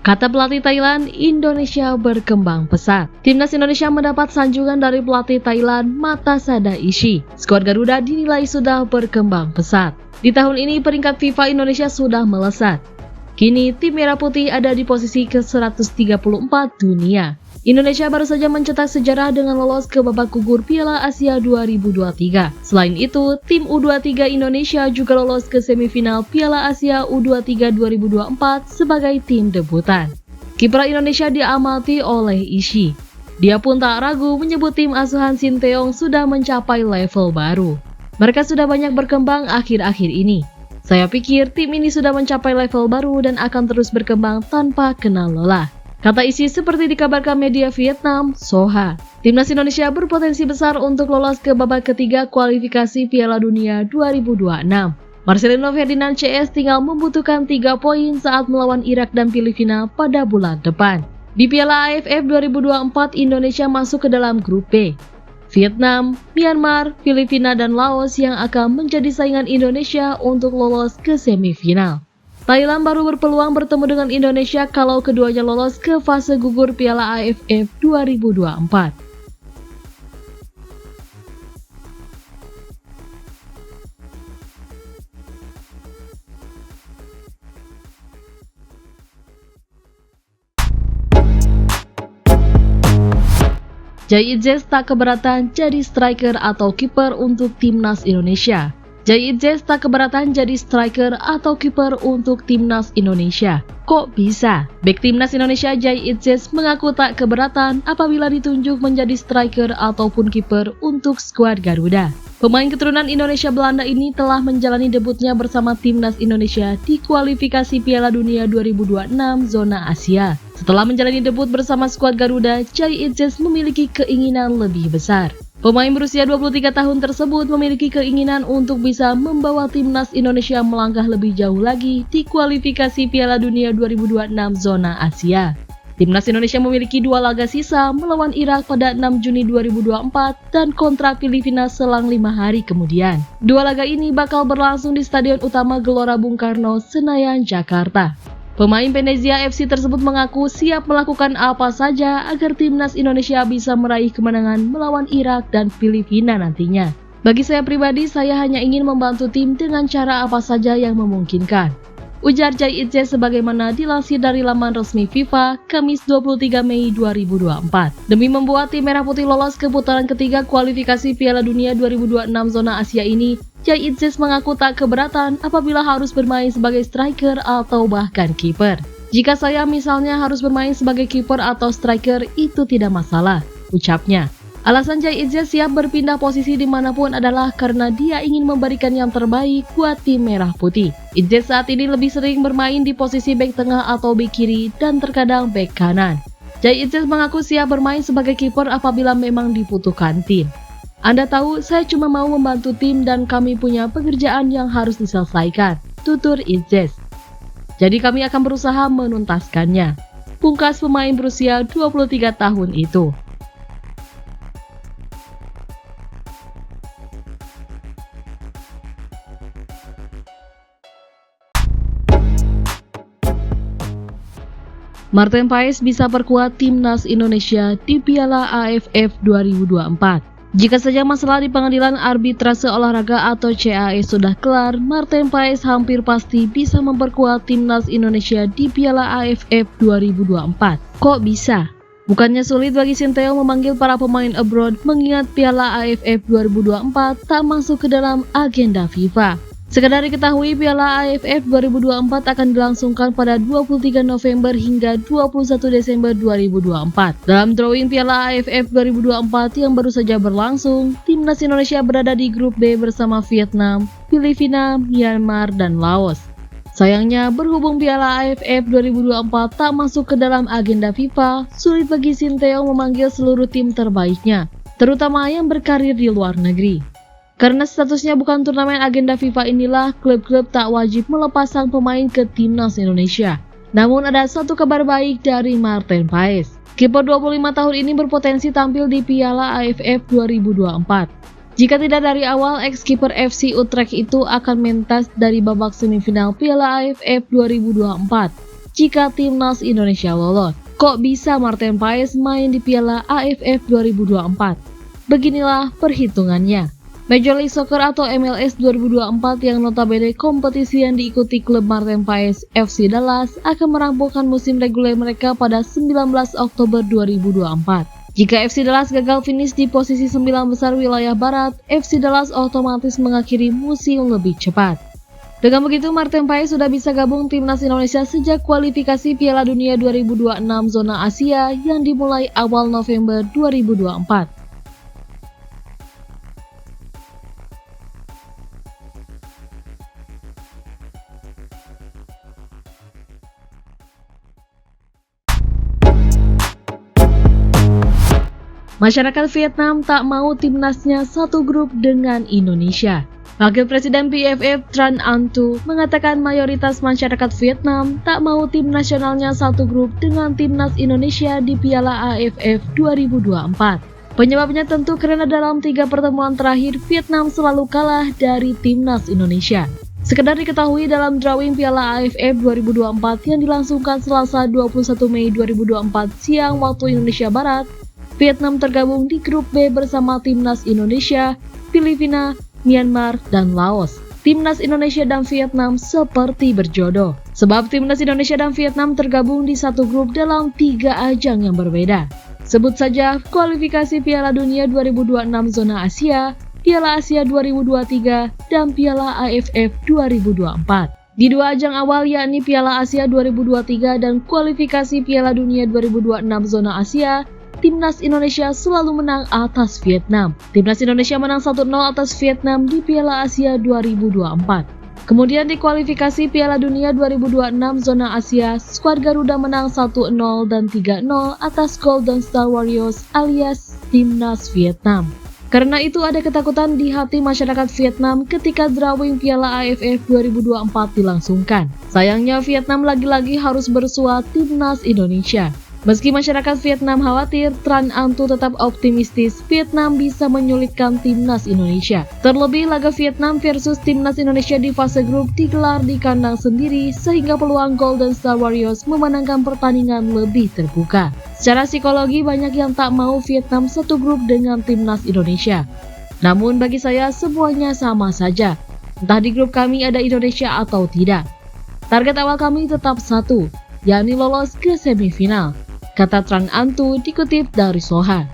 Kata pelatih Thailand, Indonesia berkembang pesat. Timnas Indonesia mendapat sanjungan dari pelatih Thailand, Matasada Ishi. Skuad Garuda dinilai sudah berkembang pesat. Di tahun ini peringkat FIFA Indonesia sudah melesat. Kini tim Merah Putih ada di posisi ke-134 dunia. Indonesia baru saja mencetak sejarah dengan lolos ke babak gugur Piala Asia 2023. Selain itu, tim U23 Indonesia juga lolos ke semifinal Piala Asia U23 2024 sebagai tim debutan. Kiprah Indonesia diamati oleh Ishi. Dia pun tak ragu menyebut tim asuhan Sinteyong sudah mencapai level baru. Mereka sudah banyak berkembang akhir-akhir ini. Saya pikir tim ini sudah mencapai level baru dan akan terus berkembang tanpa kenal lelah. Kata Ishi seperti dikabarkan media Vietnam, Soha. Timnas Indonesia berpotensi besar untuk lolos ke babak ketiga kualifikasi Piala Dunia 2026. Marcelino Ferdinand CS tinggal membutuhkan 3 poin saat melawan Irak dan Filipina pada bulan depan. Di Piala AFF 2024, Indonesia masuk ke dalam grup B. Vietnam, Myanmar, Filipina, dan Laos yang akan menjadi saingan Indonesia untuk lolos ke semifinal. Thailand baru berpeluang bertemu dengan Indonesia kalau keduanya lolos ke fase gugur Piala AFF 2024. Jai Itzes tak keberatan jadi striker atau kiper untuk timnas Indonesia. Jai Itzes tak keberatan jadi striker atau kiper untuk timnas Indonesia. Kok bisa? Bek timnas Indonesia Jai Itzes mengaku tak keberatan apabila ditunjuk menjadi striker ataupun kiper untuk skuad Garuda. Pemain keturunan Indonesia Belanda ini telah menjalani debutnya bersama timnas Indonesia di kualifikasi Piala Dunia 2026 zona Asia. Setelah menjalani debut bersama skuad Garuda, Jai Itzes memiliki keinginan lebih besar. Pemain berusia 23 tahun tersebut memiliki keinginan untuk bisa membawa timnas Indonesia melangkah lebih jauh lagi di kualifikasi Piala Dunia 2026 zona Asia. Timnas Indonesia memiliki 2 laga sisa melawan Irak pada 6 Juni 2024 dan kontra Filipina selang 5 hari kemudian. 2 laga ini bakal berlangsung di Stadion Utama Gelora Bung Karno, Senayan, Jakarta. Pemain Venezia FC tersebut mengaku siap melakukan apa saja agar timnas Indonesia bisa meraih kemenangan melawan Irak dan Filipina nantinya. Bagi saya pribadi, saya hanya ingin membantu tim dengan cara apa saja yang memungkinkan. Ujar Jai Itzes sebagaimana dilansir dari laman resmi FIFA, Kamis 23 Mei 2024. Demi membuat tim Merah Putih lolos ke putaran ketiga kualifikasi Piala Dunia 2026 zona Asia ini, Jai Itzes mengaku tak keberatan apabila harus bermain sebagai striker atau bahkan kiper. Jika saya misalnya harus bermain sebagai kiper atau striker, itu tidak masalah, ucapnya. Alasan Jai Itzes siap berpindah posisi dimanapun adalah karena dia ingin memberikan yang terbaik buat tim Merah Putih. Itzes saat ini lebih sering bermain di posisi bek tengah atau bek kiri dan terkadang bek kanan. Jai Itzes mengaku siap bermain sebagai kiper apabila memang dibutuhkan tim. Anda tahu, saya cuma mau membantu tim dan kami punya pekerjaan yang harus diselesaikan, tutur Itzes. Jadi kami akan berusaha menuntaskannya. Pungkas pemain berusia 23 tahun itu. Martin Paes bisa perkuat timnas Indonesia di Piala AFF 2024. Jika saja masalah di pengadilan arbitrase olahraga atau CAE sudah kelar, Martin Paes hampir pasti bisa memperkuat timnas Indonesia di Piala AFF 2024. Kok bisa? Bukannya sulit bagi Sinteyong memanggil para pemain abroad mengingat Piala AFF 2024 tak masuk ke dalam agenda FIFA. Sekedar diketahui, Piala AFF 2024 akan dilangsungkan pada 23 November hingga 21 Desember 2024. Dalam drawing Piala AFF 2024 yang baru saja berlangsung, timnas Indonesia berada di grup B bersama Vietnam, Filipina, Myanmar, dan Laos. Sayangnya, berhubung Piala AFF 2024 tak masuk ke dalam agenda FIFA, sulit bagi Sinteyong memanggil seluruh tim terbaiknya, terutama yang berkarir di luar negeri. Karena statusnya bukan turnamen agenda FIFA inilah, klub-klub tak wajib melepas sang pemain ke timnas Indonesia. Namun ada satu kabar baik dari Martin Paes. Kiper 25 tahun ini berpotensi tampil di Piala AFF 2024. Jika tidak dari awal, ex-kiper FC Utrecht itu akan mentas dari babak semifinal Piala AFF 2024. jika timnas Indonesia lolos. Kok bisa Martin Paes main di Piala AFF 2024? Beginilah perhitungannya. Major League Soccer atau MLS 2024 yang notabene kompetisi yang diikuti klub Martin Paes FC Dallas akan merampungkan musim reguler mereka pada 19 Oktober 2024. Jika FC Dallas gagal finish di posisi 9 besar wilayah barat, FC Dallas otomatis mengakhiri musim lebih cepat. Dengan begitu, Martin Paes sudah bisa gabung timnas Indonesia sejak kualifikasi Piala Dunia 2026 zona Asia yang dimulai awal November 2024. Masyarakat Vietnam tak mau timnasnya satu grup dengan Indonesia. Wakil Presiden PFF Tran Anh Tu mengatakan mayoritas masyarakat Vietnam tak mau tim nasionalnya satu grup dengan timnas Indonesia di Piala AFF 2024. Penyebabnya tentu karena dalam 3 pertemuan terakhir Vietnam selalu kalah dari timnas Indonesia. Sekedar diketahui dalam drawing Piala AFF 2024 yang dilangsungkan Selasa 21 Mei 2024 siang waktu Indonesia Barat, Vietnam tergabung di grup B bersama timnas Indonesia, Filipina, Myanmar, dan Laos. Timnas Indonesia dan Vietnam seperti berjodoh, sebab timnas Indonesia dan Vietnam tergabung di satu grup dalam 3 ajang yang berbeda. Sebut saja kualifikasi Piala Dunia 2026 zona Asia, Piala Asia 2023, dan Piala AFF 2024. Di 2 ajang awal yakni Piala Asia 2023 dan kualifikasi Piala Dunia 2026 zona Asia, timnas Indonesia selalu menang atas Vietnam. Timnas Indonesia menang 1-0 atas Vietnam di Piala Asia 2024. Kemudian di kualifikasi Piala Dunia 2026 zona Asia, skuad Garuda menang 1-0 dan 3-0 atas Golden Star Warriors alias timnas Vietnam. Karena itu ada ketakutan di hati masyarakat Vietnam ketika drawing Piala AFF 2024 dilangsungkan. Sayangnya Vietnam lagi-lagi harus bersua timnas Indonesia. Meski masyarakat Vietnam khawatir, Tran Anh Tu tetap optimistis Vietnam bisa menyulitkan timnas Indonesia. Terlebih laga Vietnam versus timnas Indonesia di fase grup digelar di kandang sendiri sehingga peluang Golden Star Warriors memenangkan pertandingan lebih terbuka. Secara psikologi banyak yang tak mau Vietnam satu grup dengan timnas Indonesia. Namun bagi saya semuanya sama saja. Entah di grup kami ada Indonesia atau tidak. Target awal kami tetap satu, yakni lolos ke semifinal, kata Tran Anh Tu dikutip dari Soha.